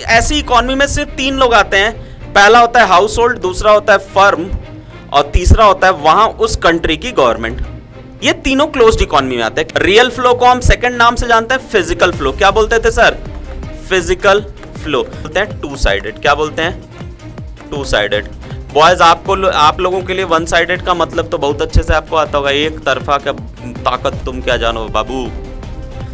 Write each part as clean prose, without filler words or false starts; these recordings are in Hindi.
ऐसी इकोनॉमी में सिर्फ 3 लोग आते हैं। पहला होता है हाउस होल्ड, दूसरा होता है फर्म और तीसरा होता है वहां उस कंट्री की गवर्नमेंट। ये तीनों क्लोज्ड इकोनॉमी में आते हैं। रियल फ्लो को हम सेकंड नाम से जानते हैं फिजिकल फ्लो। क्या बोलते थे सर? Physical flow. बोलते हैं टू साइडेड। क्या बोलते हैं? Two sided. बॉयज आप लोगों के लिए वन साइडेड का मतलब तो बहुत अच्छे से आपको आता होगा। एक तरफा का ताकत तुम क्या जानो बाबू।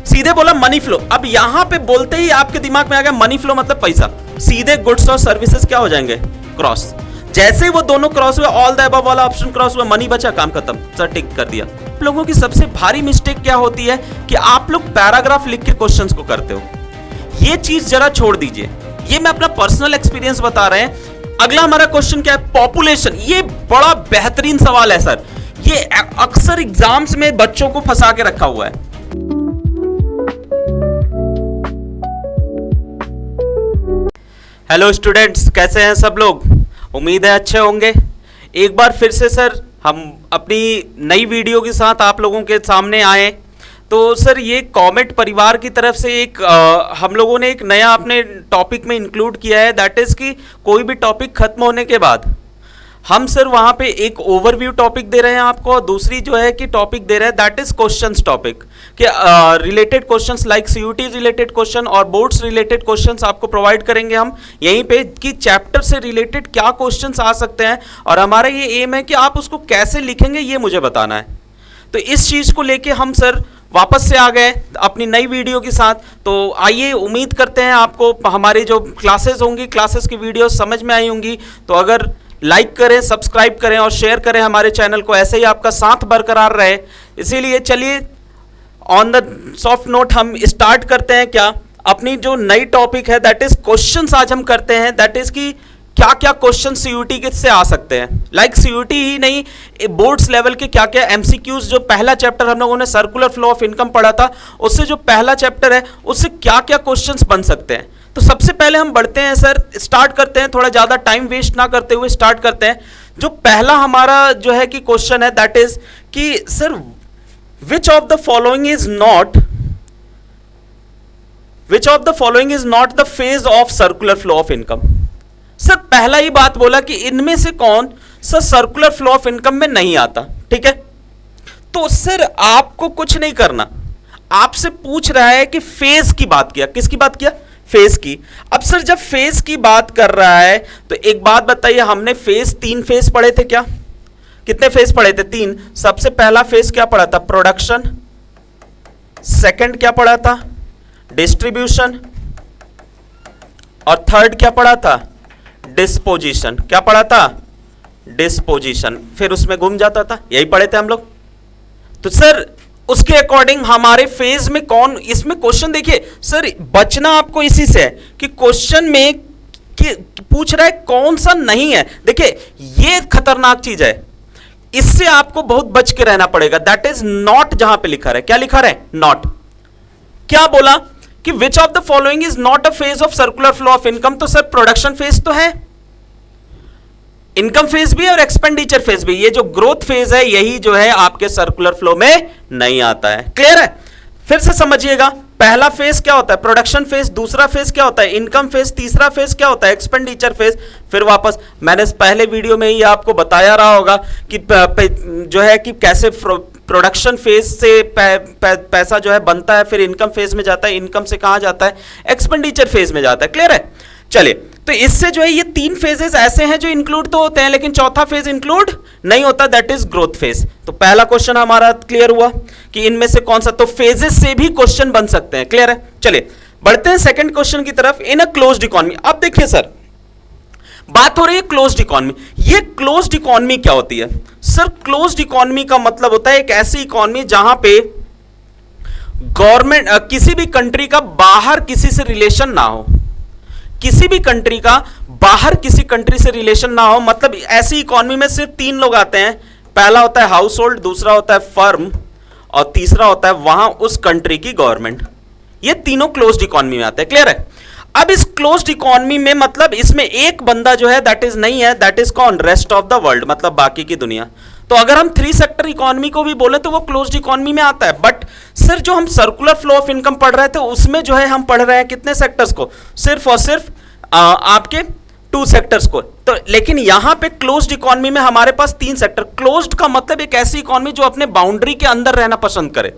सीधे बोला मनी फ्लो। अब यहां पे बोलते ही आपके दिमाग में आ गया मनी फ्लो मतलब पैसा। सीधे गुड्स और सर्विसेज क्या हो जाएंगे? क्रॉस। जैसे ही वो दोनों क्रॉस हुए, ऑल द अबव वाला ऑप्शन क्रॉस हुआ, मनी बचा, काम खत्म, सर टिक कर दिया। आप लोगों की सबसे भारी मिस्टेक क्या होती है कि आप लोग पैराग्राफ लिख के क्वेश्चंस को करते हो। ये चीज जरा छोड़ दीजिए। ये मैं अपना पर्सनल एक्सपीरियंस बता रहे हैं। अगला हमारा क्वेश्चन क्या है? पॉपुलेशन। ये बड़ा बेहतरीन सवाल है सर। ये अक्सर एग्जाम्स में बच्चों को फंसा के रखा हुआ है। हेलो स्टूडेंट्स, कैसे हैं सब लोग? उम्मीद है अच्छे होंगे। एक बार फिर से सर हम अपनी नई वीडियो के साथ आप लोगों के सामने आए। तो सर ये कॉमेट परिवार की तरफ से एक हम लोगों ने एक नया अपने टॉपिक में इंक्लूड किया है। दैट इज कि कोई भी टॉपिक खत्म होने के बाद हम सर वहां पे एक ओवरव्यू टॉपिक दे रहे हैं आपको, और दूसरी जो है कि टॉपिक दे रहे हैं दैट इज क्वेश्चंस टॉपिक के related questions like CUT related question और बोर्ड्स रिलेटेड क्वेश्चंस आपको प्रोवाइड करेंगे हम यहीं पे कि चैप्टर से रिलेटेड क्या क्वेश्चंस आ सकते हैं, और हमारा ये एम है कि आप उसको कैसे लिखेंगे ये मुझे बताना है। तो इस चीज को लेके हम सर वापस से आ गए अपनी नई वीडियो के साथ। तो आइए, उम्मीद करते हैं आपको हमारी जो क्लासेस होंगी, क्लासेस की वीडियो समझ में आई होंगी। तो अगर लाइक करें, सब्सक्राइब करें और शेयर करें हमारे चैनल को, ऐसे ही आपका साथ बरकरार रहे। इसीलिए चलिए ऑन द सॉफ्ट नोट हम स्टार्ट करते हैं क्या अपनी जो नई टॉपिक है दैट इज क्वेश्चंस। आज हम करते हैं दैट इज कि क्या क्या क्वेश्चन सीयूटी से आ सकते हैं। लाइक सीयूटी ही नहीं, बोर्ड्स लेवल के क्या क्या एमसीक्यूज। जो पहला चैप्टर हम लोगों ने सर्कुलर फ्लो ऑफ इनकम पढ़ा था, उससे जो पहला चैप्टर है उससे क्या क्या क्वेश्चंस बन सकते हैं। तो सबसे पहले हम बढ़ते हैं सर, स्टार्ट करते हैं, थोड़ा ज्यादा टाइम वेस्ट ना करते हुए स्टार्ट करते हैं। जो पहला हमारा जो है कि क्वेश्चन है दैट इज कि sir which of the following is not the phase of circular flow of income. Sir पहला ही बात बोला कि इनमें से कौन sir circular flow of income में नहीं आता। ठीक है, तो सर आपको कुछ नहीं करना, आपसे पूछ रहा है कि फेज की बात किया। किसकी बात किया? फेज की। अब सर जब फेज की बात कर रहा है तो एक बात बताइए, हमने फेज 3 फेज पढ़े थे क्या? कितने फेज पढ़े थे? 3। सबसे पहला फेज क्या पढ़ा था? प्रोडक्शन। सेकंड क्या पढ़ा था? डिस्ट्रीब्यूशन। और थर्ड क्या पढ़ा था? डिस्पोजिशन। क्या पढ़ा था? डिस्पोजिशन। फिर उसमें घूम जाता था, यही पढ़े थे हम लोग। तो सर उसके अकॉर्डिंग हमारे फेज में कौन, इसमें क्वेश्चन देखिए सर बचना आपको इसी से है कि क्वेश्चन में कि पूछ रहा है कौन सा नहीं है। देखिए ये खतरनाक चीज है, इससे आपको बहुत बच के रहना पड़ेगा। That is not. जहां पे लिखा है क्या लिखा है? नॉट। क्या बोला कि विच of the following is not a phase of circular flow of income. तो सर प्रोडक्शन फेज तो है, इनकम फेज भी है और एक्सपेंडिचर फेज भी। ये जो ग्रोथ फेज है यही जो है आपके सर्कुलर फ्लो में नहीं आता है। क्लियर है? फिर से समझिएगा, पहला फेज क्या होता है? Production phase. दूसरा फेज क्या होता है? Income phase. तीसरा फेज क्या होता है? Expenditure phase. फिर वापस मैंने पहले वीडियो में ही आपको बताया रहा होगा कि जो है कि कैसे प्रोडक्शन फेज से पैसा जो है बनता है, फिर इनकम फेज में जाता है, इनकम से कहां जाता है? एक्सपेंडिचर फेज में जाता है। क्लियर है? चलिए, तो इससे जो है ये 3 फेजेस ऐसे हैं जो इंक्लूड तो होते हैं लेकिन चौथा फेज इंक्लूड नहीं होता, दैट इज ग्रोथ फेज। तो पहला क्वेश्चन हमारा क्लियर हुआ कि इनमें से कौन सा, तो फेजेस से भी क्वेश्चन बन सकते हैं। क्लियर है? चलिए बढ़ते हैं सेकंड क्वेश्चन की तरफ। इन अ क्लोज्ड इकोनॉमी, अब देखिए सर बात हो रही है क्लोज्ड इकोनॉमी। ये क्लोज्ड इकोनॉमी क्या होती है? सर क्लोज्ड इकोनॉमी का मतलब होता है एक ऐसी इकोनॉमी जहां पे गवर्नमेंट किसी भी कंट्री का बाहर किसी से रिलेशन ना हो, किसी भी कंट्री का बाहर किसी कंट्री से रिलेशन ना हो। मतलब ऐसी इकोनॉमी में सिर्फ 3 लोग आते हैं। पहला होता है हाउस होल्ड, दूसरा होता है फर्म और तीसरा होता है वहां उस कंट्री की गवर्नमेंट। ये तीनों क्लोज्ड इकोनॉमी में आते हैं। क्लियर है? अब इस क्लोज्ड इकोनॉमी में मतलब इसमें एक बंदा जो है दैट इज नहीं है, दैट इज कौन? रेस्ट ऑफ द वर्ल्ड, मतलब बाकी की दुनिया। तो अगर हम 3 सेक्टर इकोनॉमी को भी बोले तो वो क्लोज्ड इकोनॉमी में आता है। बट सर जो हम सर्कुलर फ्लो ऑफ इनकम पढ़ रहे थे उसमें जो है हम पढ़ रहे हैं कितने सेक्टर्स को? सिर्फ और सिर्फ आपके 2 सेक्टर्स को। तो लेकिन यहां पे क्लोज्ड इकोनॉमी में हमारे पास 3 सेक्टर। क्लोज्ड का मतलब एक ऐसी इकोनॉमी जो अपने बाउंड्री के अंदर रहना पसंद करे,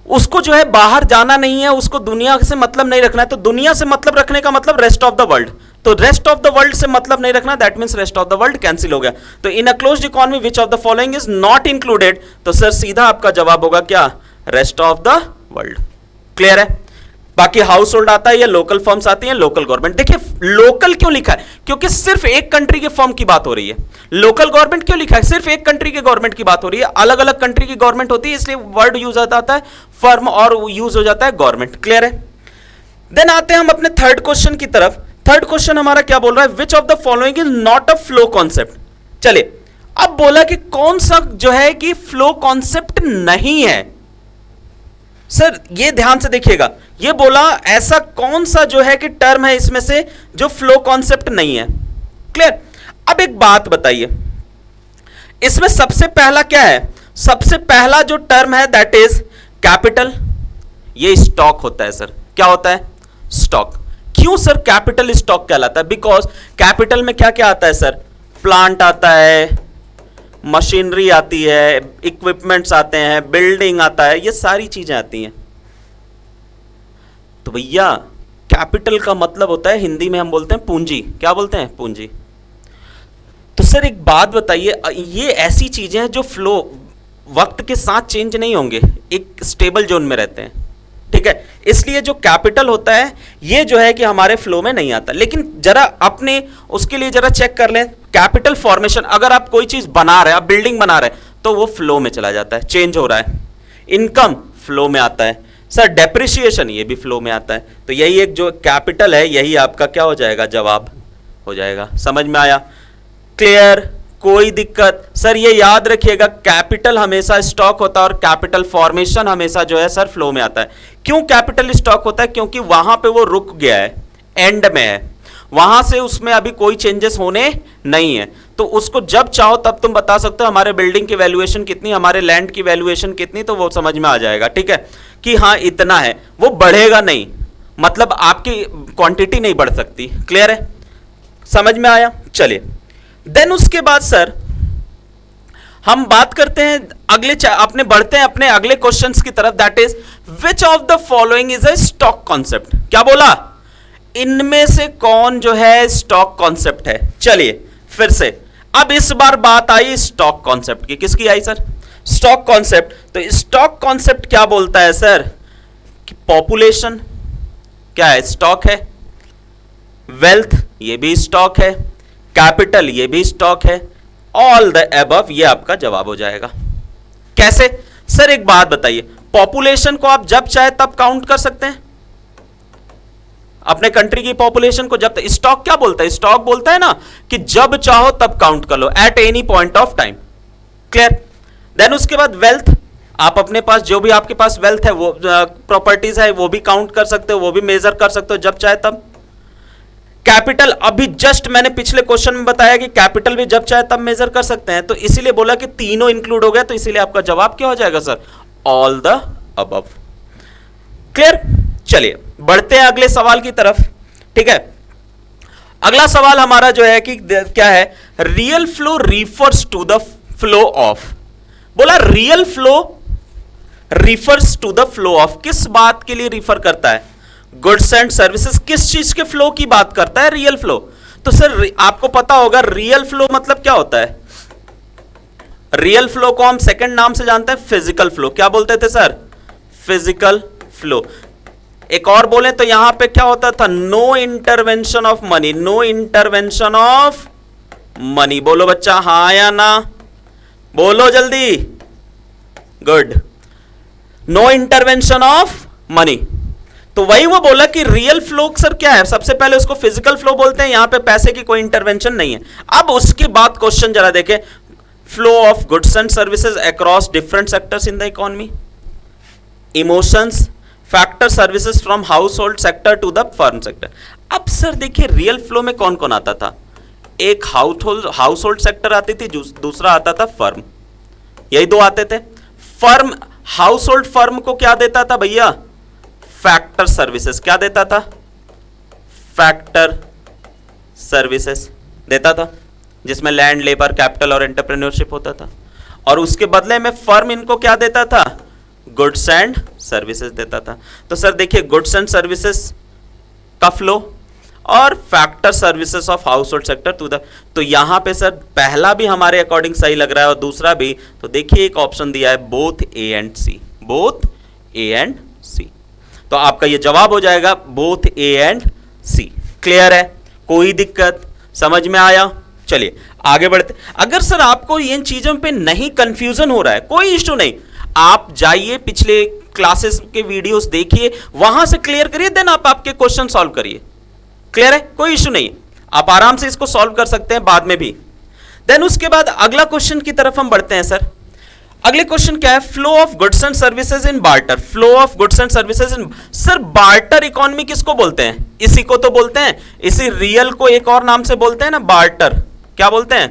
उसको जो है बाहर जाना नहीं है, उसको दुनिया से मतलब नहीं रखना है। तो दुनिया से मतलब रखने का मतलब रेस्ट ऑफ द वर्ल्ड, तो रेस्ट ऑफ द वर्ल्ड से मतलब नहीं रखना, that means rest of the world cancel हो गया। तो in a closed economy which of the following is not included, तो सर सीधा आपका जवाब होगा क्या, rest of the world. Clear है? बाकी हाउस होल्ड आता है या लोकल फर्म्स आती हैं, लोकल गवर्नमेंट। देखिए लोकल क्यों लिखा है, क्योंकि सिर्फ एक कंट्री के फर्म की बात हो रही है। लोकल गवर्नमेंट क्यों लिखा है, सिर्फ एक कंट्री के गवर्नमेंट की बात हो रही है। अलग अलग कंट्री की गवर्नमेंट होती है, इसलिए वर्ड यूज आता है फर्म और यूज हो जाता है गवर्नमेंट। क्लियर है? देन आते हैं हम अपने थर्ड क्वेश्चन की तरफ। थर्ड क्वेश्चन हमारा क्या बोल रहा है, विच of the following is not a flow concept. चलिए अब बोला कि कौन सा जो है कि फ्लो कॉन्सेप्ट नहीं है। सर ये ध्यान से देखिएगा, ये बोला ऐसा कौन सा जो है कि टर्म है इसमें से जो फ्लो कॉन्सेप्ट नहीं है। क्लियर? अब एक बात बताइए, इसमें सबसे पहला क्या है, सबसे पहला जो टर्म है दैट इज कैपिटल। ये स्टॉक होता है सर, क्या होता है, स्टॉक। क्यों सर कैपिटल स्टॉक कहलाता है, बिकॉज कैपिटल में क्या क्या आता है सर, प्लांट आता है, मशीनरी आती है, इक्विपमेंट्स आते हैं, बिल्डिंग आता है, ये सारी चीजें आती हैं। तो भैया कैपिटल का मतलब होता है, हिंदी में हम बोलते हैं पूंजी। क्या बोलते हैं, पूंजी। तो सर एक बात बताइए, ये ऐसी चीजें हैं जो फ्लो वक्त के साथ चेंज नहीं होंगे, एक स्टेबल जोन में रहते हैं। ठीक है, इसलिए जो कैपिटल होता है ये जो है कि हमारे फ्लो में नहीं आता। लेकिन जरा अपने उसके लिए जरा चेक कर लें, कैपिटल फॉर्मेशन, अगर आप कोई चीज बना रहे हैं, आप बिल्डिंग बना रहे हैं, तो वो फ्लो में चला जाता है, चेंज हो रहा है। इनकम फ्लो में आता है सर, डेप्रिसिएशन ये भी फ्लो में आता है। तो यही एक जो कैपिटल है, यही आपका क्या हो जाएगा, जवाब हो जाएगा। समझ में आया? क्लियर? कोई दिक्कत? सर ये याद रखिएगा, कैपिटल हमेशा स्टॉक होता है और कैपिटल फॉर्मेशन हमेशा जो है सर फ्लो में आता है। क्यों कैपिटल स्टॉक होता है, क्योंकि वहां पे वो रुक गया है, एंड में है, वहां से उसमें अभी कोई चेंजेस होने नहीं है। तो उसको जब चाहो तब तुम बता सकते हो हमारे बिल्डिंग की वैल्यूएशन कितनी, हमारे लैंड की वैल्यूएशन कितनी, तो वो समझ में आ जाएगा। ठीक है कि हाँ इतना है, वो बढ़ेगा नहीं, मतलब आपकी क्वांटिटी नहीं बढ़ सकती। क्लियर है? समझ में आया? चलिए देन उसके बाद सर हम बात करते हैं अगले अपने बढ़ते हैं अपने अगले क्वेश्चंस की तरफ, that is which of the following is a stock concept. क्या बोला, इनमें से कौन जो है स्टॉक कॉन्सेप्ट है। चलिए फिर से, अब इस बार बात आई स्टॉक कॉन्सेप्ट की। किसकी आई सर, स्टॉक कॉन्सेप्ट। तो स्टॉक कॉन्सेप्ट क्या बोलता है सर कि पॉपुलेशन क्या है, स्टॉक है, वेल्थ ये भी स्टॉक है, कैपिटल ये भी स्टॉक है, ऑल द अबव ये आपका जवाब हो जाएगा। कैसे सर, एक बात बताइए, पॉपुलेशन को आप जब चाहे तब काउंट कर सकते हैं, अपने कंट्री की पॉपुलेशन को जब तक, स्टॉक क्या बोलता है, स्टॉक बोलता है ना कि जब चाहो तब काउंट कर लो, at any point of time. Clear? Then उसके बाद वेल्थ, आप अपने पास जो भी आपके पास वेल्थ है, वो प्रॉपर्टीज है, वो भी काउंट कर सकते हो, वो भी मेजर कर सकते हो जब चाहे तब। कैपिटल, अभी जस्ट मैंने पिछले क्वेश्चन में बताया कि कैपिटल भी जब चाहे तब मेजर कर सकते हैं, तो इसीलिए बोला कि तीनों इंक्लूड हो गया, तो इसीलिए आपका जवाब क्या हो जाएगा sir, all the above. Clear? चलिए बढ़ते हैं अगले सवाल की तरफ। ठीक है, अगला सवाल हमारा जो है कि क्या है, real flow refers to the flow of. बोला real flow refers to the flow of, किस बात के लिए रिफर करता है, गुड्स एंड सर्विसेज, किस चीज के फ्लो की बात करता है रियल फ्लो। तो सर आपको पता होगा रियल फ्लो मतलब क्या होता है, रियल फ्लो को हम सेकंड नाम से जानते हैं फिजिकल फ्लो। क्या बोलते थे सर, फिजिकल फ्लो। एक और बोले तो यहां पे क्या होता था, no intervention of money, no intervention of money. बोलो बच्चा हाँ या ना, बोलो जल्दी, good, no intervention of money. तो वही वो बोला कि रियल फ्लो सर क्या है, सबसे पहले उसको फिजिकल फ्लो बोलते हैं, यहां पे पैसे की कोई इंटरवेंशन नहीं है। अब उसके बाद क्वेश्चन जरा देखें, flow of goods and services across different sectors in the economy, emotions, factor services from household sector to the firm sector. अब सर देखिए रियल फ्लो में कौन कौन आता था, एक हाउस होल्ड सेक्टर आती थी, दूसरा आता था फर्म, यही दो आते थे। फर्म, हाउस होल्ड फर्म को क्या देता था भैया, फैक्टर सर्विसेज। क्या देता था, फैक्टर सर्विसेज देता था, जिसमें लैंड, लेबर, कैपिटल और एंटरप्रेन्योरशिप होता था, और उसके बदले में फर्म इनको क्या देता था? गुड्स एंड सर्विसेज देता था। तो सर देखिए, गुड्स एंड सर्विसेज का फ्लो और factor services of household sector to the, तो यहां पे सर पहला भी हमारे अकॉर्डिंग सही लग रहा है और दूसरा भी। तो देखिए एक ऑप्शन दिया है both A and C, both A and C, तो आपका ये जवाब हो जाएगा both A and C. Clear है? कोई दिक्कत? समझ में आया? चलिए आगे बढ़ते। अगर सर आपको इन चीजों पे नहीं कंफ्यूजन हो रहा है, कोई इश्यू नहीं, आप जाइए पिछले क्लासेस के वीडियोस देखिए, वहां से क्लियर करिए, देन आप आपके क्वेश्चन सॉल्व करिए। क्लियर है? कोई इश्यू नहीं, आप आराम से इसको सॉल्व कर सकते हैं बाद में भी। देन उसके बाद अगला क्वेश्चन की तरफ हम बढ़ते हैं सर। अगले क्वेश्चन क्या है? Flow of goods and services in barter. Flow of goods and services in, sir barter economy किसको बोलते हैं? इसी को तो बोलते हैं, इसी रियल को एक और नाम से बोलते हैं ना, बार्टर। क्या बोलते हैं?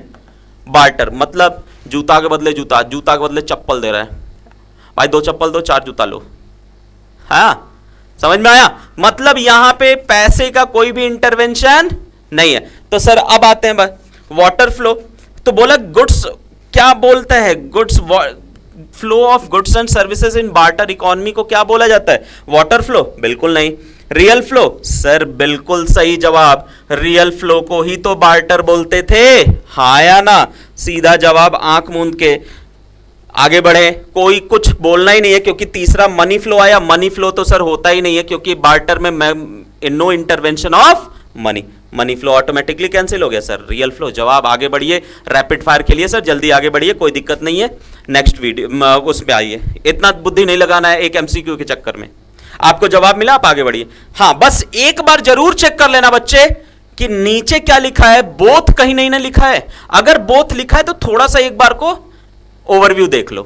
बार्टर। मतलब जूता के बदले जूता, जूता के बदले चप्पल दे रहा है, भाई 2 चप्पल दो 4 जूता लो। हाँ, समझ में आया? मतलब यहां पे पैसे का कोई भी इंटरवेंशन नहीं है। तो सर अब आते हैं वाटर फ्लो। तो बोला गुड्स, क्या बोलता है? Goods, flow of goods and services in barter economy को क्या बोला जाता है? Water flow? बिल्कुल नहीं। Real flow? सर बिल्कुल सही जवाब, रियल फ्लो को ही तो बार्टर बोलते थे। हाँ या ना? सीधा जवाब, आंख मूंद के आगे बढ़े, कोई कुछ बोलना ही नहीं है, क्योंकि तीसरा मनी फ्लो आया। मनी फ्लो तो सर होता ही नहीं है, क्योंकि बार्टर में no intervention of money, money flow automatically cancel हो गया सर। रियल फ्लो जवाब। आगे बढ़िए, रैपिड फायर के लिए सर जल्दी आगे बढ़िए, कोई दिक्कत नहीं है। नेक्स्ट वीडियो उस पे आइए, इतना बुद्धि नहीं लगाना है एक एमसीक्यू के चक्कर में। आपको जवाब मिला, आप आगे बढ़िए। हाँ, बस एक बार जरूर चेक कर लेना बच्चे कि नीचे क्या लिखा है, बोथ कहीं नहीं ना लिखा है। अगर बोथ लिखा है तो थोड़ा सा एक बार को ओवरव्यू देख लो,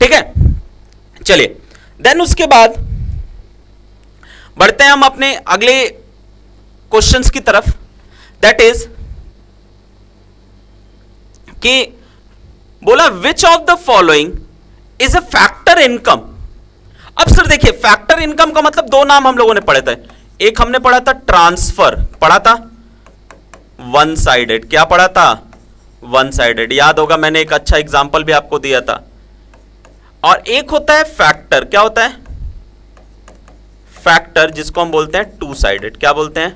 ठीक है? चलिए, देन उसके बाद बढ़ते हैं हम अपने अगले क्वेश्चंस की तरफ। दैट इज कि बोला विच of the following is a factor income. अब सर देखिए, फैक्टर इनकम का मतलब 2 नाम हम लोगों ने पढ़े थे। एक हमने पढ़ा था ट्रांसफर, पढ़ा था वन साइडेड। क्या पढ़ा था? One sided. याद होगा, मैंने एक अच्छा एग्जांपल भी आपको दिया था। और एक होता है फैक्टर। क्या होता है? फैक्टर, जिसको हम बोलते हैं टू साइडेड। क्या बोलते हैं?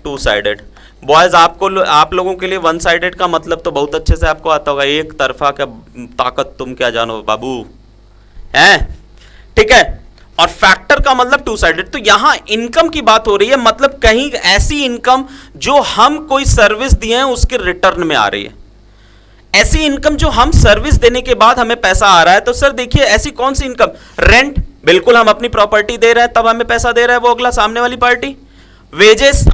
Two sided. बॉयज, आप लोगों के लिए वन साइडेड का मतलब तो बहुत अच्छे से आपको आता होगा। एक तरफा का ताकत तुम क्या जानो बाबू, हैं? ठीक है। और फैक्टर का मतलब टू साइडेड। तो यहां इनकम की बात हो रही है, मतलब कहीं ऐसी इनकम जो हम कोई सर्विस दिए हैं उसके रिटर्न में आ रही है। ऐसी इनकम जो हम सर्विस देने के बाद हमें पैसा आ रहा है। तो सर देखिए, ऐसी कौन सी इनकम? रेंट, बिल्कुल हम अपनी प्रॉपर्टी दे रहे हैं तब हमें पैसा दे रहा है वो अगला सामने वाली पार्टी। वेजेस,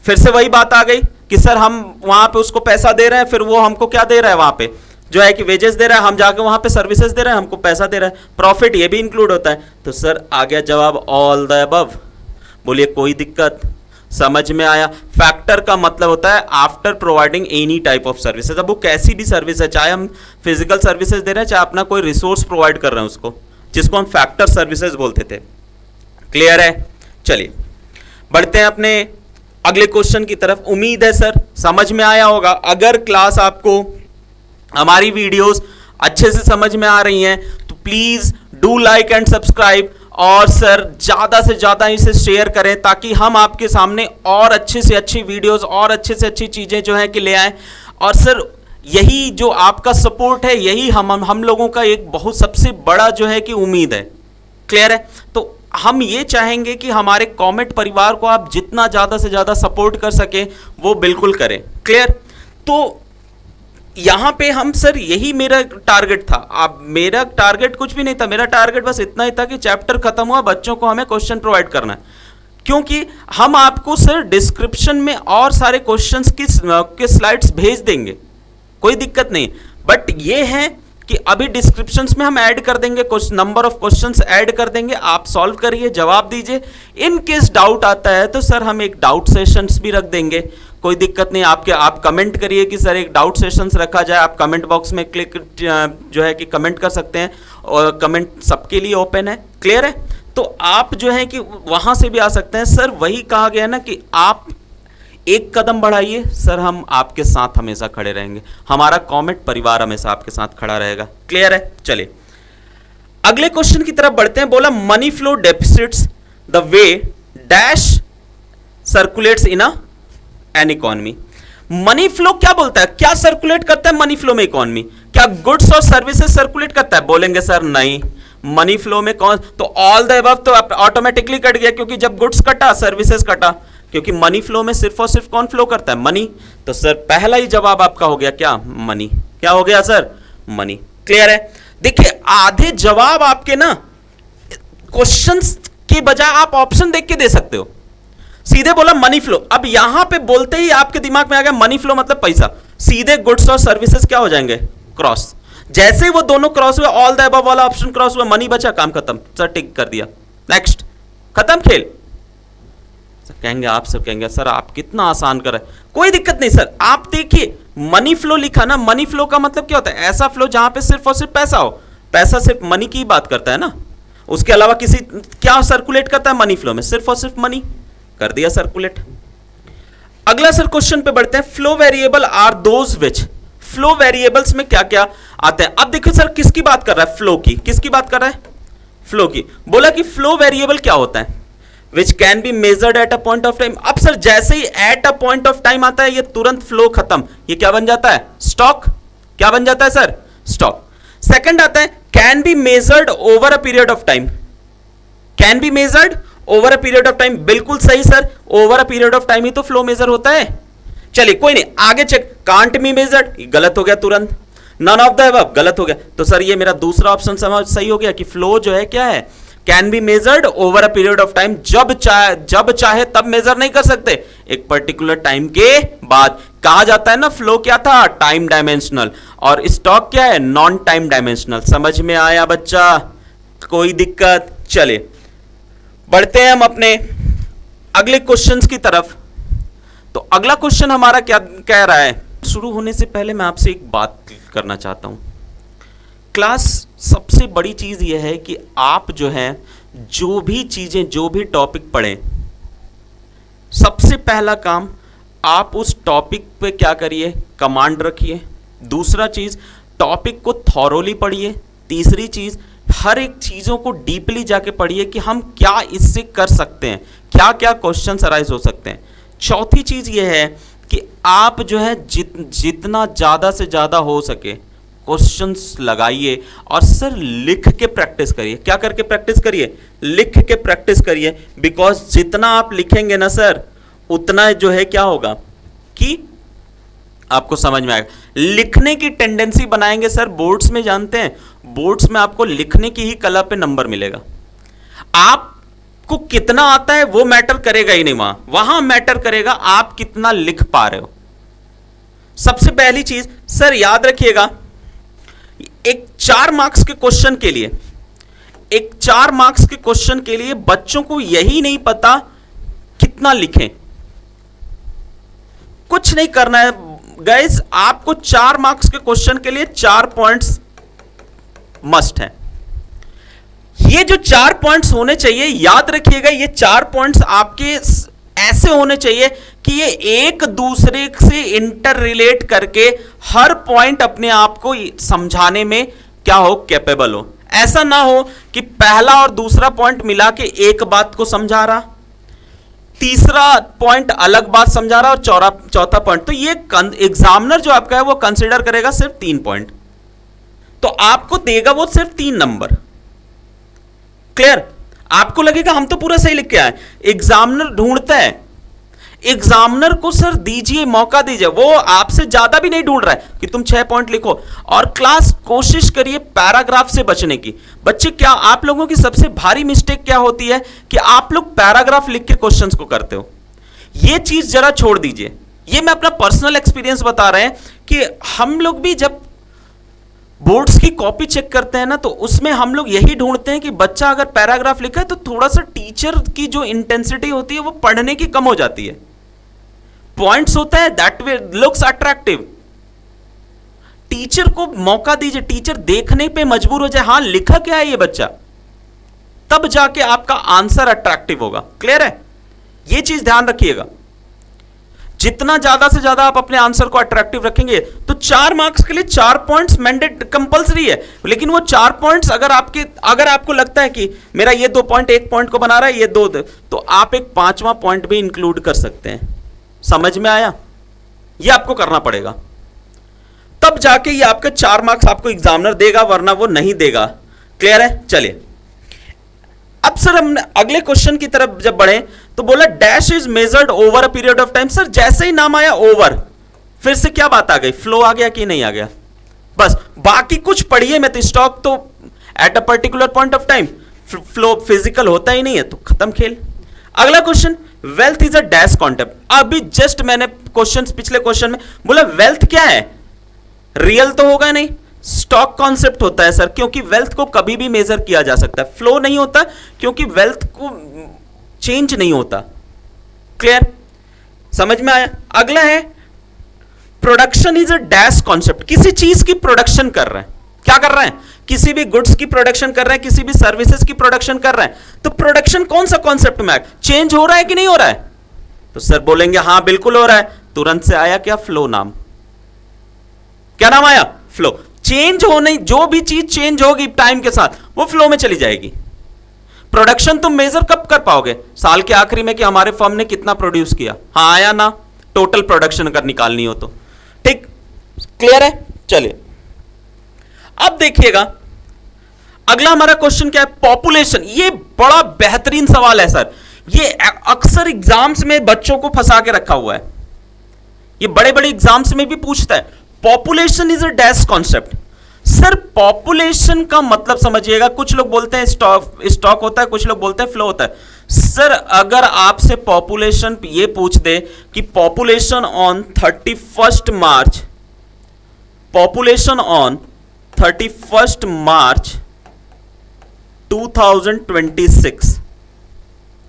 फिर से वही बात आ गई कि सर हम वहां पे उसको पैसा दे रहे हैं, फिर वो हमको क्या दे रहा है? वहां पे जो है कि वेजेस दे रहा है, हम जाके वहां पे सर्विसेज दे रहे हैं, हमको पैसा दे रहा है। प्रॉफिट, ये भी इंक्लूड होता है। तो सर आ गया जवाब ऑल द अबव। बोलिए कोई दिक्कत? समझ में आया? फैक्टर का मतलब होता है after providing any type of services. अब वो कैसी भी सर्विस है, चाहे हम फिजिकल सर्विसेज दे रहे हैं, चाहे अपना कोई रिसोर्स प्रोवाइड कर रहे हैं उसको, जिसको हम फैक्टर सर्विसेज बोलते थे। क्लियर है? चलिए बढ़ते हैं अपने अगले क्वेश्चन की तरफ। उम्मीद है सर समझ में आया होगा। अगर क्लास आपको, हमारी वीडियोस अच्छे से समझ में आ रही हैं तो please do like and subscribe, और सर ज्यादा से ज्यादा इसे शेयर करें ताकि हम आपके सामने और अच्छे से अच्छी वीडियोस और अच्छे से अच्छी चीजें जो है कि ले आए। और सर यही जो आपका सपोर्ट है, यही हम लोगों का एक बहुत सबसे बड़ा जो है कि उम्मीद है। क्लियर है? तो हम ये चाहेंगे कि हमारे कॉमेट परिवार को आप जितना ज्यादा से ज्यादा सपोर्ट कर सके वो बिल्कुल करें। क्लियर? तो यहां पे हम सर, यही मेरा टारगेट था। अब मेरा टारगेट कुछ भी नहीं था, मेरा टारगेट बस इतना ही था कि चैप्टर खत्म हुआ, बच्चों को हमें क्वेश्चन प्रोवाइड करना है। क्योंकि हम आपको सर डिस्क्रिप्शन में और सारे क्वेश्चंस की स्लाइड्स भेज देंगे, कोई दिक्कत नहीं। बट ये है कि अभी डिस्क्रिप्शंस में हम ऐड कर देंगे, कुछ नंबर ऑफ क्वेश्चंस ऐड कर देंगे, आप सॉल्व करिए, जवाब दीजिए। इन केस डाउट आता है तो सर हम एक डाउट सेशंस भी रख देंगे, कोई दिक्कत नहीं। आप कमेंट करिए कि सर एक डाउट सेशंस रखा जाए। आप कमेंट बॉक्स में क्लिक जो है कि कमेंट कर सकते हैं, और कमेंट सबके लिए ओपन है। क्लियर है? तो आप जो है कि वहां से भी आ सकते हैं। सर वही कहा गया ना कि आप एक कदम बढ़ाइए, सर हम आपके साथ हमेशा खड़े रहेंगे, हमारा कॉमेट परिवार हमेशा आपके साथ खड़ा रहेगा। क्लियर है? चलिए अगले क्वेश्चन की तरफ बढ़ते हैं। बोला money flow deficits the way dash circulates in an economy. Money flow क्या बोलता है, क्या सर्कुलेट करता है मनी फ्लो में इकोनॉमी? क्या गुड्स और सर्विसेज सर्कुलेट करता है? बोलेंगे सर नहीं, मनी फ्लो में कौन, तो ऑल द अबव तो ऑटोमेटिकली कट गया, क्योंकि जब गुड्स कटा सर्विसेज कटा, क्योंकि मनी फ्लो में सिर्फ और सिर्फ कौन फ्लो करता है? मनी। तो सर पहला ही जवाब आपका हो गया क्या? मनी। क्या हो गया सर? मनी। क्लियर है? देखिए आधे जवाब आपके ना क्वेश्चंस के बजाय आप ऑप्शन देख के दे सकते हो। सीधे बोला मनी फ्लो, अब यहां पे बोलते ही आपके दिमाग में आ गया मनी फ्लो मतलब पैसा, सीधे गुड्स और सर्विसेज क्या हो जाएंगे? क्रॉस। जैसे ही वो दोनों क्रॉस हुए, ऑल द अबव वाला ऑप्शन क्रॉस हुआ, मनी बचा, काम खत्म, सर टिक कर दिया, नेक्स्ट, खत्म खेल। सर कहेंगे, आप सर कहेंगे सर आप कितना आसान कर रहे हैं, कोई दिक्कत नहीं सर, आप देखिए मनी फ्लो लिखा ना, मनी फ्लो का मतलब क्या होता है? ऐसा फ्लो जहां पे सिर्फ और सिर्फ पैसा हो, पैसा सिर्फ मनी की बात करता है ना, उसके अलावा किसी क्या सर्कुलेट करता है मनी फ्लो में? सिर्फ और सिर्फ मनी, कर दिया सर्कुलेट। अगला सर क्वेश्चन पे बढ़ते हैं। Flow variable are those which, flow variables में क्या क्या आते हैं? अब देखिए सर किसकी बात कर रहा है? फ्लो की। किसकी बात कर रहा है? फ्लो की। बोला कि फ्लो वेरिएबल क्या होता है? Which can be measured at a point of time. अब सर जैसे ही at a point of time आता है, ये तुरंत फ्लो खत्म, ये क्या बन जाता है? स्टॉक। क्या बन जाता है सर? स्टॉक। सेकंड आता है can be measured over a period of time. Can be measured over a period of time, बिल्कुल सही sir, over a period of time ही तो फ्लो मेजर होता है। चलिए कोई नहीं, आगे चेक। कांट बी मेजर्ड, गलत हो गया तुरंत। नन ऑफ द अबव, गलत हो गया। तो सर ये मेरा दूसरा ऑप्शन समझ सही हो गया कि फ्लो जो है क्या है? Can be measured over a period of time, जब चाहे तब मेजर नहीं कर सकते, एक पर्टिकुलर टाइम के बाद। कहा जाता है ना फ्लो क्या था? टाइम डायमेंशनल, और स्टॉक क्या है? Non time dimensional. समझ में आया बच्चा? कोई दिक्कत? चलिए बढ़ते हैं हम अपने अगले क्वेश्चंस की तरफ। तो अगला क्वेश्चन हमारा क्या कह रहा है? शुरू होने से पहले मैं आपसे एक बात करना चाहता हूं। क्लास सबसे बड़ी चीज यह है कि आप जो है जो भी चीजें, जो भी टॉपिक पढ़ें, सबसे पहला काम आप उस टॉपिक पे क्या करिए? कमांड रखिए। दूसरा चीज, टॉपिक को थॉरोली पढ़िए। तीसरी चीज, हर एक चीजों को डीपली जाके पढ़िए कि हम क्या इससे कर सकते हैं, क्या क्या क्वेश्चन अराइज हो सकते हैं। चौथी चीज यह है कि आप जो है जितना ज्यादा से ज्यादा हो सके क्वेश्चंस लगाइए, और सर लिख के प्रैक्टिस करिए। क्या करके प्रैक्टिस करिए? लिख के प्रैक्टिस करिए। बिकॉज जितना आप लिखेंगे ना सर, उतना जो है क्या होगा कि आपको समझ में आएगा। लिखने की टेंडेंसी बनाएंगे सर, बोर्ड्स में जानते हैं, बोर्ड्स में आपको लिखने की ही कला पे नंबर मिलेगा। आपको कितना आता है वो मैटर करेगा ही नहीं, वहां मैटर करेगा आप कितना लिख पा रहे हो। सबसे पहली चीज सर याद रखिएगा, एक 4 मार्क्स के क्वेश्चन के लिए, एक 4 मार्क्स के क्वेश्चन के लिए बच्चों को यही नहीं पता कितना लिखें। कुछ नहीं करना है गाइस, आपको 4 मार्क्स के क्वेश्चन के लिए 4 पॉइंट्स मस्ट है। ये जो 4 पॉइंट्स होने चाहिए, याद रखिएगा, ये 4 पॉइंट्स आपके ऐसे होने चाहिए कि ये एक दूसरे से इंटर रिलेट करके हर पॉइंट अपने आप को समझाने में क्या हो? कैपेबल हो। ऐसा ना हो कि पहला और दूसरा पॉइंट मिला के एक बात को समझा रहा, तीसरा पॉइंट अलग बात समझा रहा, और चौथा पॉइंट। तो ये एग्जामिनर जो आपका है वो कंसीडर करेगा सिर्फ 3 पॉइंट, तो आपको देगा वो सिर्फ 3 नंबर। क्लियर? आपको लगेगा हम तो पूरा सही लिख के आए, एग्जामिनर ढूंढता है। एग्जामिनर को सर दीजिए, मौका दीजिए, वो आपसे ज्यादा भी नहीं ढूंढ रहा है कि तुम 6 पॉइंट लिखो। और क्लास कोशिश करिए पैराग्राफ से बचने की। बच्चे क्या आप लोगों की सबसे भारी मिस्टेक क्या होती है कि आप लोग पैराग्राफ लिख के क्वेश्चंस को करते हो। ये चीज जरा छोड़ दीजिए। ये मैं अपना पर्सनल एक्सपीरियंस बता रहे हैं कि हम लोग भी जब बोर्ड्स की कॉपी चेक करते हैं ना, तो उसमें हम लोग यही ढूंढते हैं कि बच्चा अगर पैराग्राफ लिखा है तो थोड़ा सा टीचर की जो इंटेंसिटी होती है वो पढ़ने की कम हो जाती है। पॉइंट्स होता है that way looks attractive. Teacher को मौका दीजिए, टीचर देखने पे मजबूर हो जाए, हां लिखा क्या है ये बच्चा, तब जाके आपका आंसर अट्रैक्टिव होगा। क्लियर है? ये चीज ध्यान रखिएगा। जितना ज्यादा से ज्यादा आप अपने आंसर को अट्रैक्टिव रखेंगे तो 4 मार्क्स के लिए 4 पॉइंट्स मैंडेट कंपलसरी है, लेकिन वो 4 पॉइंट्स अगर आपको लगता है कि मेरा ये 2 पॉइंट 1 पॉइंट को बना रहा है, ये 2, तो आप एक 5वां पॉइंट भी इंक्लूड कर सकते हैं। समझ में आया? ये आपको करना पड़ेगा, तब जाके ये आपके 4 मार्क्स आपको एग्जामिनर देगा, वरना वो नहीं देगा। क्लियर है? चलिए अब सर हम अगले क्वेश्चन की तरफ जब बढ़े तो बोला dash is measured over a period of time. Sir जैसे ही नाम आया ओवर, फिर से क्या बात आ गई? फ्लो आ गया कि नहीं आ गया? बस बाकी कुछ पढ़िए मत। स्टॉक तो eight a particular point of time, flow physical होता ही नहीं है, तो खत्म खेल। अगला question, wealth is a dash concept. अभी जस्ट मैंने पिछले क्वेश्चन में बोला वेल्थ क्या है? रियल तो होगा नहीं, स्टॉक कॉन्सेप्ट होता है सर, क्योंकि वेल्थ को कभी भी मेजर किया जा सकता है। फ्लो नहीं होता क्योंकि वेल्थ को चेंज नहीं होता। क्लियर? समझ में आया? अगला है production is a dash concept. किसी चीज की प्रोडक्शन कर रहे हैं, क्या कर रहे हैं? किसी भी गुड्स की प्रोडक्शन कर रहे हैं, किसी भी सर्विसेज की प्रोडक्शन कर रहे हैं, तो प्रोडक्शन कौन सा कॉन्सेप्ट में चेंज हो रहा है कि नहीं हो रहा है? तो सर बोलेंगे हां बिल्कुल हो रहा है। तुरंत से आया क्या? फ्लो नाम। क्या नाम आया? फ्लो। चेंज होने, जो भी चीज चेंज होगी टाइम के साथ वो फ्लो में चली जाएगी। प्रोडक्शन तुम मेजर कब कर पाओगे? साल के आखिरी में कि हमारे फर्म ने कितना प्रोड्यूस किया। हाँ आया ना? टोटल प्रोडक्शन अगर निकालनी हो तो। ठीक, क्लियर है? चलिए अब देखिएगा अगला हमारा क्वेश्चन क्या है? पॉपुलेशन। ये बड़ा बेहतरीन सवाल है सर, ये अक्सर एग्जाम्स में बच्चों को फंसा के रखा हुआ है, ये बड़े बड़े एग्जाम्स में भी पूछता है। Population is a dash concept. Sir population का मतलब समझिएगा, कुछ लोग बोलते हैं स्टॉक होता है, कुछ लोग बोलते हैं फ्लो होता है। सर अगर आपसे पॉपुलेशन ये पूछ दे कि population on 31 March, population on 31 मार्च 2026,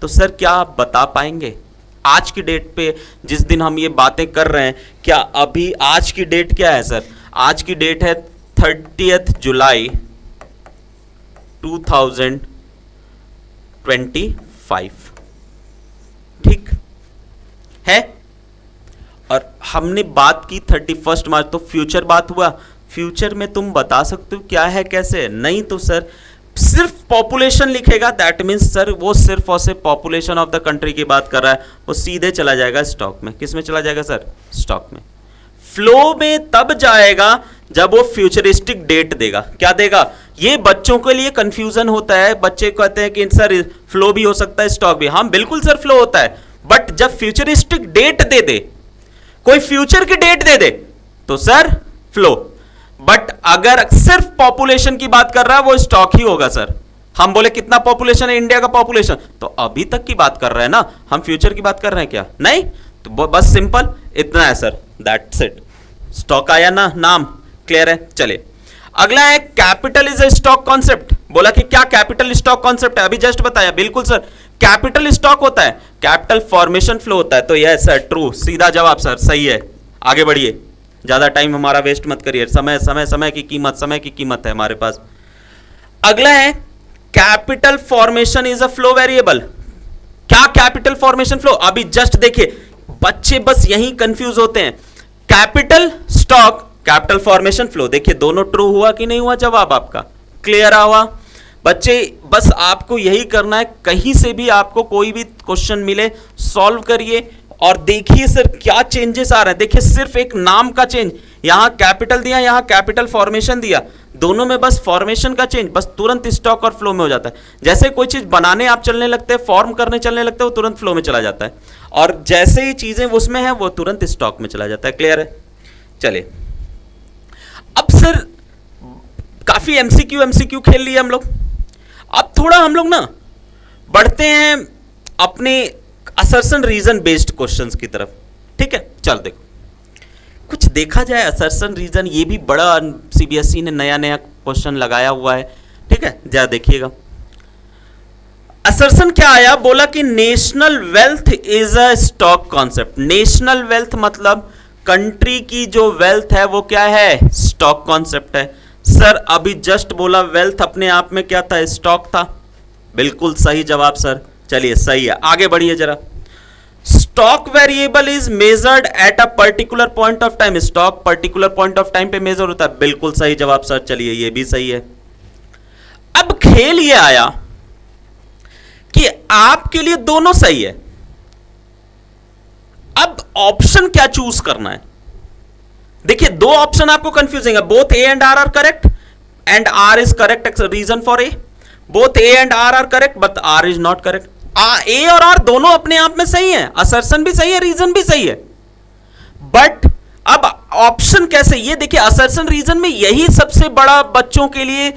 तो सर क्या आप बता पाएंगे? आज की डेट पे जिस दिन हम ये बातें कर रहे हैं, क्या अभी आज की डेट क्या है सर? आज की डेट है 30 जुलाई 2025। ठीक है? और हमने बात की 31 मार्च, तो फ्यूचर बात हुआ। फ्यूचर में तुम बता सकते हो क्या है कैसे? नहीं तो सर सिर्फ पॉपुलेशन लिखेगा, दैट मीन्स सर वो सिर्फ और सिर्फ पॉपुलेशन ऑफ द कंट्री की बात कर रहा है, वो सीधे चला जाएगा स्टॉक में। किस में चला जाएगा सर? स्टॉक में। फ्लो में तब जाएगा जब वो फ्यूचरिस्टिक डेट देगा। क्या देगा? ये बच्चों के लिए कंफ्यूजन होता है, बच्चे कहते हैं कि सर फ्लो भी हो सकता है स्टॉक भी। हाँ बिल्कुल सर फ्लो होता है, बट जब फ्यूचरिस्टिक डेट दे दे, कोई फ्यूचर की डेट दे दे, तो सर फ्लो। बट अगर सिर्फ पॉपुलेशन की बात कर रहा है, वो स्टॉक ही होगा सर। हम बोले कितना पॉपुलेशन है इंडिया का पॉपुलेशन, तो अभी तक की बात कर रहे हैं ना, हम फ्यूचर की बात कर रहे हैं क्या? नहीं, तो बस सिंपल इतना है सर, दैट्स इट। स्टॉक आया ना नाम? क्लियर है? चलिए अगला है capital is a stock concept. बोला कि क्या कैपिटल स्टॉक कॉन्सेप्ट है? अभी जस्ट बताया, बिल्कुल सर कैपिटल स्टॉक होता है, कैपिटल फॉर्मेशन फ्लो होता है। तो यह सर ट्रू, सीधा जवाब सर, सही है। आगे बढ़िए, ज्यादा टाइम हमारा वेस्ट मत करिए, समय की कीमत है हमारे पास। अगला है capital formation is a flow variable. क्या कैपिटल फॉर्मेशन फ्लो? अभी जस्ट देखिए, बच्चे बस यही कंफ्यूज होते हैं। Capital stock, capital formation flow, देखिए दोनों ट्रू हुआ कि नहीं हुआ? जवाब आपका क्लियर हुआ बच्चे। बस आपको यही करना है, कहीं से भी आपको कोई भी क्वेश्चन मिले सॉल्व करिए और देखिए सर क्या चेंजेस आ रहे हैं। देखिए सिर्फ एक नाम का चेंज, यहां कैपिटल दिया, यहां कैपिटल फॉर्मेशन दिया, दोनों में बस फॉर्मेशन का चेंज, बस तुरंत स्टॉक और फ्लो में हो जाता है। जैसे कोई चीज बनाने आप चलने लगते हैं, फॉर्म करने चलने लगते हैं, वो तुरंत फ्लो में चला जाता है, और जैसे ही चीजें उसमें है वो तुरंत स्टॉक में चला जाता है। क्लियर है? चलिए अब सर काफी एमसीक्यू खेल लिए हम लोग, अब थोड़ा हम लोग ना बढ़ते हैं अपने असर्शन रीजन बेस्ड क्वेश्चंस की तरफ। ठीक है, चल देखो कुछ देखा जाए असर्शन रीजन, ये भी बड़ा सीबीएसई ने नया क्वेश्चन लगाया हुआ है। ठीक है, जरा देखिएगा असर्शन क्या आया। बोला कि national wealth is a stock concept. National wealth मतलब कंट्री की जो वेल्थ है वो क्या है? स्टॉक कॉन्सेप्ट है। सर अभी जस्ट बोला वेल्थ अपने आप में क्या था? स्टॉक था। बिल्कुल सही जवाब सर। चलिए सही है, आगे बढ़िए जरा। Stock variable is measured at a particular point of time. Stock particular point of time पे मेजर होता है, बिल्कुल सही जवाब सर। चलिए ये भी सही है। अब खेल ये आया कि आपके लिए दोनों सही है, अब ऑप्शन क्या चूज करना है। देखिए दो ऑप्शन आपको कंफ्यूजिंग है, both A and R are correct and R is correct reason for A. Both A and R are correct but R is not correct. A और आर दोनों अपने आप में सही है, असर्शन भी सही है, रीजन भी सही है, बट अब ऑप्शन कैसे। ये देखिए असर्शन रीजन में यही सबसे बड़ा बच्चों के लिए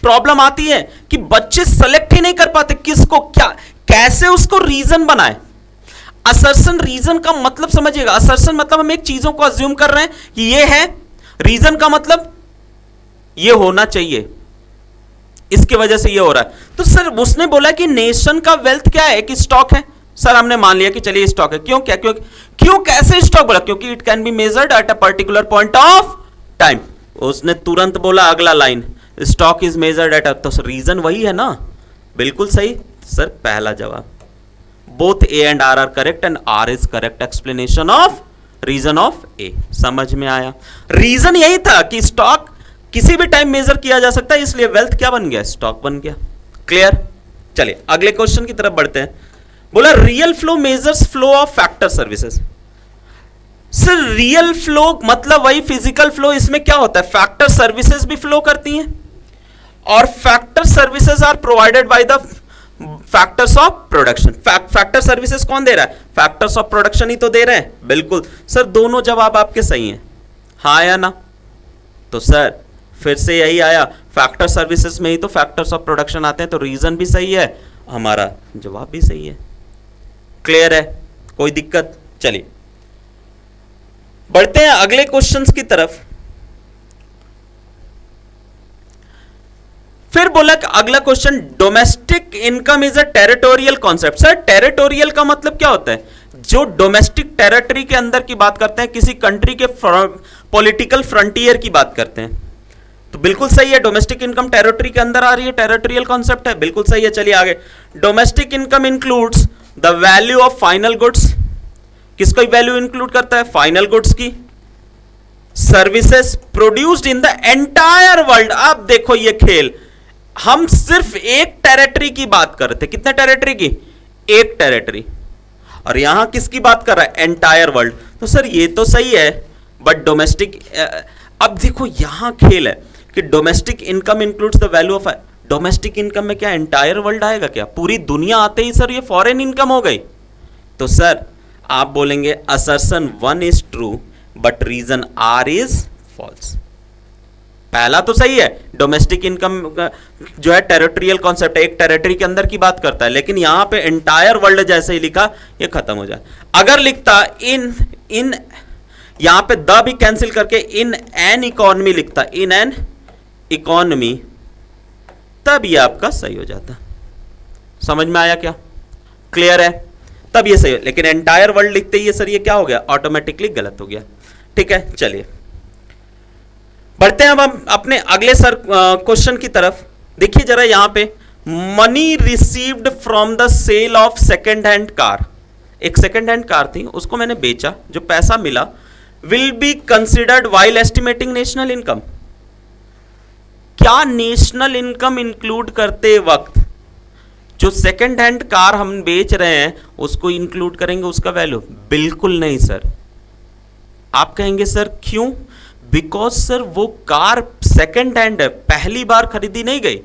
प्रॉब्लम आती है कि बच्चे सेलेक्ट ही नहीं कर पाते किसको क्या, कैसे उसको रीजन बनाए। असर्शन रीजन का मतलब समझिएगा, असर्शन मतलब हम एक चीजों को अज्यूम कर रहे हैं कि ये है, रीजन का मतलब ये होना चाहिए, इसकी वजह से ये हो रहा है। तो सर उसने बोला कि नेशन का वेल्थ क्या है, कि स्टॉक है। सर हमने मान लिया कि चलिए स्टॉक है, क्यों क्या क्यों कैसे स्टॉक बोला, क्योंकि it can be measured at a particular point of time. उसने तुरंत बोला अगला line, stock is measured at, तो रीजन वही है ना, बिल्कुल सही सर, पहला जवाब। Both A and R correct and R is correct explanation of reason of A. समझ में आया, रीजन यही था कि स्टॉक किसी भी टाइम मेजर किया जा सकता है, इसलिए वेल्थ क्या बन गया, स्टॉक बन गया। क्लियर। चलिए अगले क्वेश्चन की तरफ बढ़ते हैं। बोला real flow measures flow of factor services. Sir real flow मतलब वही फिजिकल फ्लो, इसमें क्या होता है, फैक्टर सर्विसेज भी फ्लो करती हैं और factor services are provided by the factors of production. Factor services कौन दे रहा है, फैक्टर्स ऑफ प्रोडक्शन ही तो दे रहे हैं। बिल्कुल सर, दोनों जवाब आपके सही हैं, हाँ या ना। तो सर फिर से यही आया, फैक्टर सर्विसेज में ही तो फैक्टर्स ऑफ प्रोडक्शन आते हैं, तो रीजन भी सही है, हमारा जवाब भी सही है। क्लियर है, कोई दिक्कत। चलिए बढ़ते हैं अगले क्वेश्चंस की तरफ। फिर बोला कि अगला question, domestic income is a territorial concept. Sir territorial का मतलब क्या होता है, जो डोमेस्टिक टेरिटरी के अंदर की बात करते हैं, किसी कंट्री के पॉलिटिकल फ्रंटियर की बात करते हैं, तो बिल्कुल सही है, डोमेस्टिक इनकम टेरिटरी के अंदर आ रही है, टेरिटोरियल कॉन्सेप्ट है, बिल्कुल सही है। चलिए आगे, domestic income includes the value of final goods. किसको वैल्यू इंक्लूड करता है, फाइनल गुड्स की। Services produced in the entire world. अब देखो ये खेल, हम सिर्फ एक टेरिटरी की बात कर रहे थे, कितने टेरिटरी की, एक टेरिटरी, और यहां किसकी बात कर रहा है, एंटायर वर्ल्ड। तो सर ये तो सही है, बट डोमेस्टिक, अब देखो यहां खेल है कि domestic income includes the value of, domestic income में क्या एंटायर वर्ल्ड आएगा क्या, पूरी दुनिया आते ही सर ये फॉरेन इनकम हो गई। तो सर आप बोलेंगे assertion 1 is true but reason R is false. पहला तो सही है, डोमेस्टिक इनकम जो है टेरिटोरियल कॉन्सेप्ट है, एक टेरिटरी के अंदर की बात करता है, लेकिन यहां पे एंटायर वर्ल्ड जैसे ही लिखा ये खत्म हो जाए। अगर लिखता इन यहां पे द भी कैंसिल करके इन एन इकोनॉमी लिखता, इन एन इकोनॉमी, तब ये आपका सही हो जाता। समझ में आया क्या, क्लियर है, तब ये सही हो, लेकिन एंटायर वर्ल्ड लिखते ही ये सर ये क्या हो गया, ऑटोमेटिकली गलत हो गया। ठीक है चलिए बढ़ते हैं अब हम अपने अगले सर क्वेश्चन की तरफ। देखिए जरा यहां पे, money received from the sale of second hand car. एक सेकेंड हैंड कार थी, उसको मैंने बेचा, जो पैसा मिला will be considered while estimating national income. क्या नेशनल इनकम इंक्लूड करते वक्त जो सेकेंड हैंड कार हम बेच रहे हैं उसको इंक्लूड करेंगे उसका वैल्यू? बिल्कुल नहीं सर। आप कहेंगे सर क्यों? बिकॉज सर वो कार सेकेंड हैंड है, पहली बार खरीदी नहीं गई।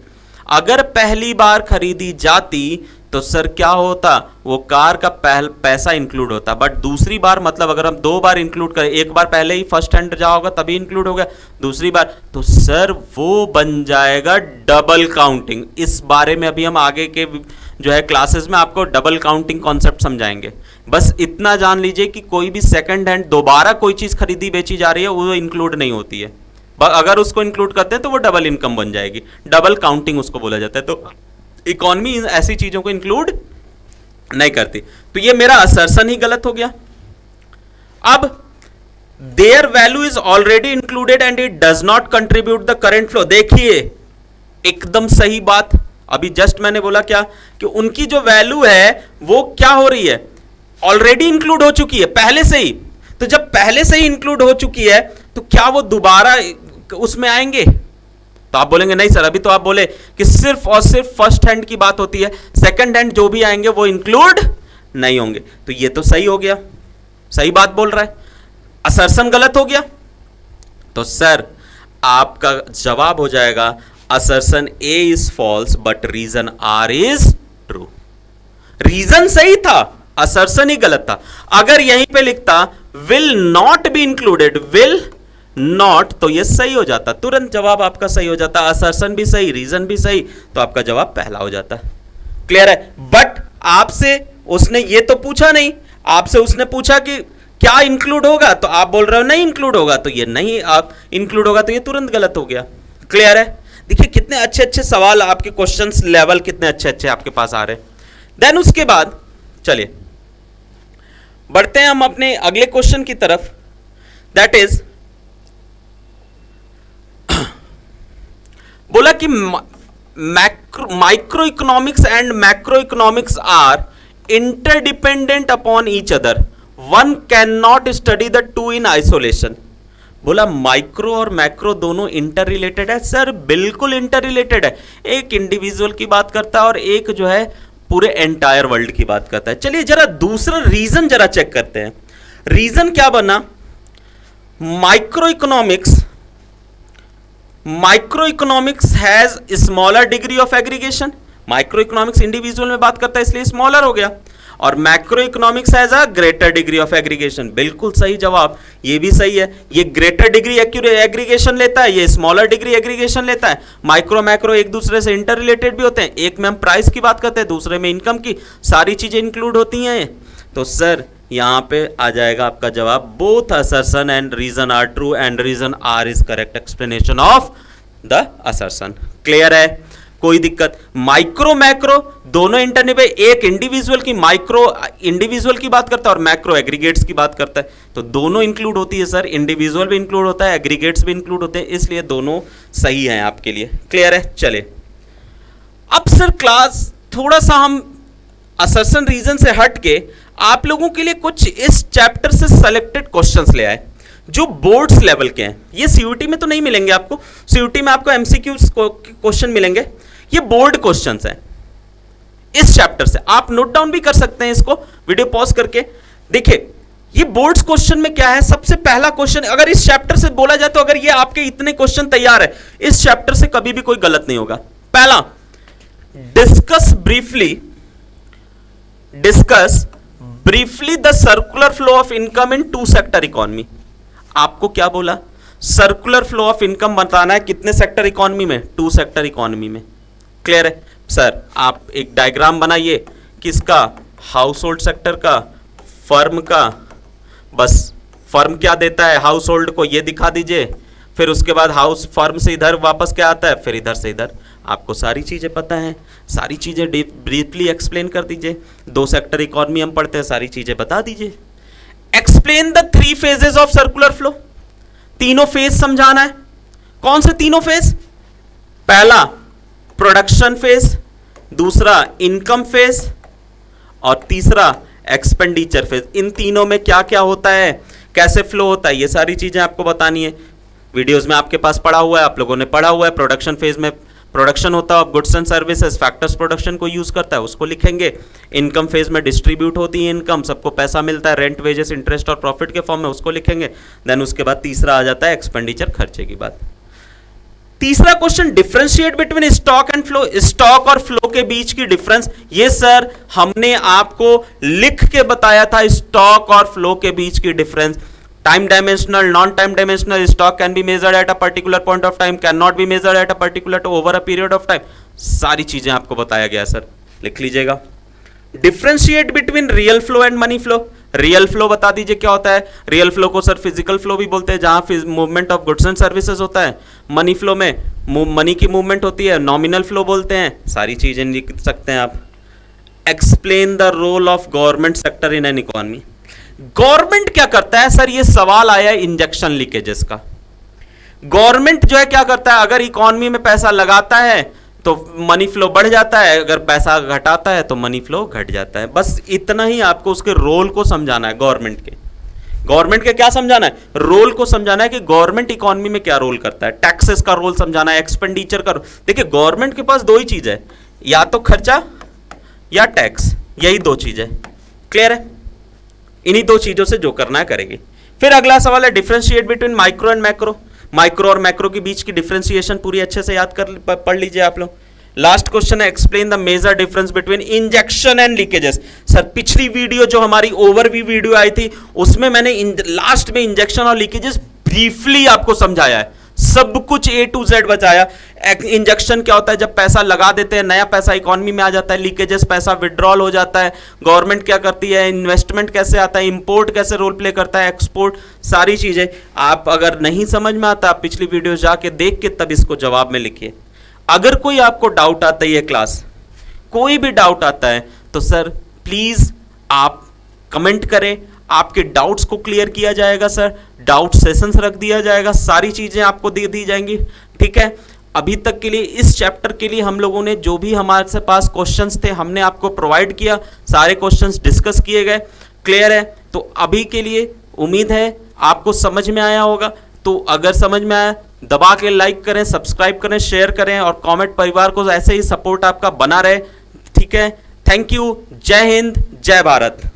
अगर पहली बार खरीदी जाती तो सर क्या होता, वो कार का पैसा इंक्लूड होता, बट दूसरी बार मतलब अगर हम 2 बार इंक्लूड करें, एक बार पहले ही फर्स्ट हैंड जा होगा तभी इंक्लूड हो गया, दूसरी बार तो सर वो बन जाएगा डबल काउंटिंग। इस बारे में अभी हम आगे के जो है क्लासेस में आपको डबल काउंटिंग कॉन्सेप्ट समझाएंगे। बस इतना जान लीजिए कि कोई भी सेकंड हैंड दोबारा कोई चीज खरीदी बेची जा रही है वो इंक्लूड नहीं होती है, अगर उसको इंक्लूड करते हैं तो वो डबल इनकम बन जाएगी, डबल काउंटिंग उसको बोला जाता है। तो इकोनॉमी ऐसी चीजों को इंक्लूड नहीं करती, तो ये मेरा असर्शन ही गलत हो गया। अब their value is already included and it does not contribute the current flow. देखिए एकदम सही बात, अभी जस्ट मैंने बोला क्या कि उनकी जो वैल्यू है वो क्या हो रही है, ऑलरेडी इंक्लूड हो चुकी है पहले से ही। तो जब पहले से ही इंक्लूड हो चुकी है तो क्या वो दोबारा उसमें आएंगे? तो आप बोलेंगे नहीं सर, अभी तो आप बोले कि सिर्फ और सिर्फ फर्स्ट हैंड की बात होती है, सेकंड हैंड जो भी आएंगे वो इंक्लूड नहीं होंगे। तो ये तो सही हो गया, सही बात बोल रहा है, असर्शन गलत हो गया। तो सर आपका जवाब हो जाएगा assertion A is false but reason R is true. Reason सही था, असर्शन ही गलत था। अगर यहीं पे लिखता will not be included, will not, तो ये सही हो जाता, तुरंत जवाब आपका सही हो जाता, असर्शन भी सही, रीजन भी सही, तो आपका जवाब पहला हो जाता। क्लियर है? बट आपसे उसने ये तो पूछा नहीं, आपसे उसने पूछा कि क्या इंक्लूड होगा, तो आप बोल रहे हो नहीं इंक्लूड होगा, तो ये नहीं आप इंक्लूड होगा, तो ये तुरंत गलत हो गया। क्लियर है? देखिए कितने अच्छे अच्छे सवाल आपके, क्वेश्चंस लेवल कितने अच्छे अच्छे आपके पास आ रहे हैं। देन उसके बाद चलिए बढ़ते हैं हम अपने अगले क्वेश्चन की तरफ, दैट इज बोला कि microeconomics and macroeconomics are interdependent upon each other, one cannot study the two in isolation. बोला माइक्रो और मैक्रो दोनों इंटर रिलेटेड है। सर बिल्कुल इंटर रिलेटेड है, एक इंडिविजुअल की बात करता है और एक जो है पूरे एंटायर वर्ल्ड की बात करता है। चलिए जरा दूसरा रीजन जरा चेक करते हैं। रीजन क्या बना? Micro economics has smaller degree of aggregation. Micro economics individual में बात करता है इसलिए स्मॉलर हो गया, और macro economics has a greater degree of aggregation. बिल्कुल सही जवाब, ये भी सही है। ये ग्रेटर डिग्री एग्रीगेशन लेता है, ये स्मॉलर डिग्री एग्रीगेशन लेता है। माइक्रो मैक्रो एक दूसरे से इंटर रिलेटेड भी होते हैं, एक में हम प्राइस की बात करते हैं, दूसरे में इनकम की, सारी चीजें इंक्लूड होती हैं। तो सर यहां पे आ जाएगा आपका जवाब both assertion and reason are true and reason R is correct explanation of the assertion. Clear है? कोई दिक्कत? माइक्रो मैक्रो दोनों इंटर, एक इंडिविजुअल की माइक्रो इंडिविजुअल की बात करता है और मैक्रो एग्रीगेट्स की बात करता है, तो दोनों इंक्लूड होती है सर, इंडिविजुअल भी इंक्लूड होता है, एग्रीगेट्स भी इंक्लूड होते हैं, इसलिए दोनों सही हैं आपके लिए। क्लियर है? चले अब सर क्लास थोड़ा सा हम असर्शन रीजन से हट के आप लोगों के लिए कुछ इस चैप्टर से सेलेक्टेड क्वेश्चंस ले आए जो बोर्ड्स लेवल के हैं। ये सीयूटी में तो नहीं मिलेंगे आपको, सीयूटी में आपको एमसीक्यूज क्वेश्चन मिलेंगे, ये बोर्ड क्वेश्चंस हैं इस चैप्टर से। आप नोट डाउन भी कर सकते हैं इसको वीडियो पॉज करके। देखिए ये बोर्ड्स क्वेश्चन में क्या है, सबसे पहला क्वेश्चन अगर इस चैप्टर से बोला जाए तो अगर ये आपके इतने क्वेश्चन तैयार है, इस चैप्टर से कभी भी कोई गलत नहीं होगा। पहला, discuss briefly the circular flow of income in two sector economy. आपको क्या बोला? सर्कुलर फ्लो ऑफ इनकम बताना है कितने सेक्टर इकोनॉमी में? टू सेक्टर इकोनॉमी में। क्लियर है? सर आप एक डायग्राम बनाइए, किसका? हाउस होल्ड सेक्टर का, फर्म का। बस फर्म क्या देता है हाउस होल्ड को, ये दिखा दीजिए, फिर उसके बाद हाउस फर्म से इधर वापस क्या आता है, फिर इधर से इधर। आपको सारी चीजें पता हैं, सारी चीजें ब्रीफली एक्सप्लेन कर दीजिए। दो सेक्टर इकोनॉमी हम पढ़ते हैं, सारी चीजें बता दीजिए। Explain the 3 phases of circular flow. तीनों फेज समझाना है। कौन से तीनों फेज? पहला प्रोडक्शन फेज, दूसरा इनकम फेज और तीसरा एक्सपेंडिचर फेज। इन तीनों में क्या क्या होता है, कैसे फ्लो होता है, ये सारी चीजें आपको बतानी है। वीडियोस में आपके पास पढ़ा हुआ है, आप लोगों ने पढ़ा हुआ है। प्रोडक्शन फेज में प्रोडक्शन होता है goods and services, factors production को यूज करता है, उसको लिखेंगे। इनकम फेज में डिस्ट्रीब्यूट होती है इनकम, सबको पैसा मिलता है रेंट, वेजेस, इंटरेस्ट और प्रॉफिट के फॉर्म में, उसको लिखेंगे। देन उसके बाद तीसरा आ जाता है एक्सपेंडिचर, खर्चे की बात। तीसरा question, differentiate between stock and flow. Stock और फ्लो के बीच की डिफरेंस, ये सर हमने आपको लिख के बताया था। स्टॉक और फ्लो के बीच की difference, time dimensional, non time dimensional, stock can be measured at a particular point of time, can not be measured at a particular over a period of time. सारी चीजें आपको बताया गया सर, लिख लीजिएगा। Differentiate between real flow and money flow. Real flow बता दीजिए क्या होता है। रियल फ्लो को सर फिजिकल फ्लो भी बोलते हैं, जहां movement of goods and services होता है। मनी फ्लो में मनी की मूवमेंट होती है, नॉमिनल फ्लो बोलते हैं। सारी चीजें लिख सकते हैं आप। Explain the role of government sector in an economy. Government क्या करता है सर, ये सवाल आया इंजेक्शन लीकेजेस का। गवर्नमेंट जो है क्या करता है, अगर इकोनॉमी में पैसा लगाता है तो मनी फ्लो बढ़ जाता है, अगर पैसा घटाता है तो मनी फ्लो घट जाता है। बस इतना ही आपको उसके रोल को समझाना है। गवर्नमेंट के क्या समझाना है, रोल को समझाना है कि गवर्नमेंट इकोनॉमी में क्या रोल करता है। टैक्सेस का रोल समझाना है, एक्सपेंडिचर का। देखिए गवर्नमेंट के पास दो ही चीज है, या तो खर्चा या टैक्स, यही दो चीज है। क्लियर है? इन्हीं दो चीजों से जो करना है करेगी। फिर अगला सवाल है differentiate between micro and macro. Micro और मैक्रो के बीच की डिफरेंशिएशन पूरी अच्छे से याद कर पढ़ लीजिए आप लोग। लास्ट क्वेश्चन है explain the major difference between injection and leakages. Sir पिछली वीडियो जो हमारी ओवरव्यू वीडियो आई थी उसमें मैंने लास्ट में इंजेक्शन और लीकेजेस ब्रीफली आपको समझाया है, सब कुछ A to Z बताया। इंजेक्शन क्या होता है, जब पैसा लगा देते हैं नया पैसा इकोनॉमी में आ जाता है। लीकेजेस पैसा विड्रॉल हो जाता है, गवर्नमेंट क्या करती है, इन्वेस्टमेंट कैसे आता है, इंपोर्ट कैसे रोल प्ले करता है, एक्सपोर्ट, सारी चीजें। आप अगर नहीं समझ में आता आप पिछली वीडियो जाके देख के तब इसको जवाब में लिखिए। अगर कोई आपको डाउट आता है क्लास, कोई भी डाउट आता है तो सर प्लीज आप कमेंट करें, आपके डाउट्स को क्लियर किया जाएगा। सर डाउट सेशंस रख दिया जाएगा, सारी चीजें आपको दे दी जाएंगी। ठीक है, अभी तक के लिए इस चैप्टर के लिए हम लोगों ने जो भी हमारे से पास क्वेश्चंस थे हमने आपको प्रोवाइड किया, सारे क्वेश्चंस डिस्कस किए गए। क्लियर है? तो अभी के लिए उम्मीद है आपको समझ में आया होगा। तो अगर समझ में आया दबा के लाइक करें, सब्सक्राइब करें, शेयर करें और कमेंट परिवार को ऐसे ही सपोर्ट आपका बना रहे। ठीक है, थैंक यू, जय हिंद, जय भारत।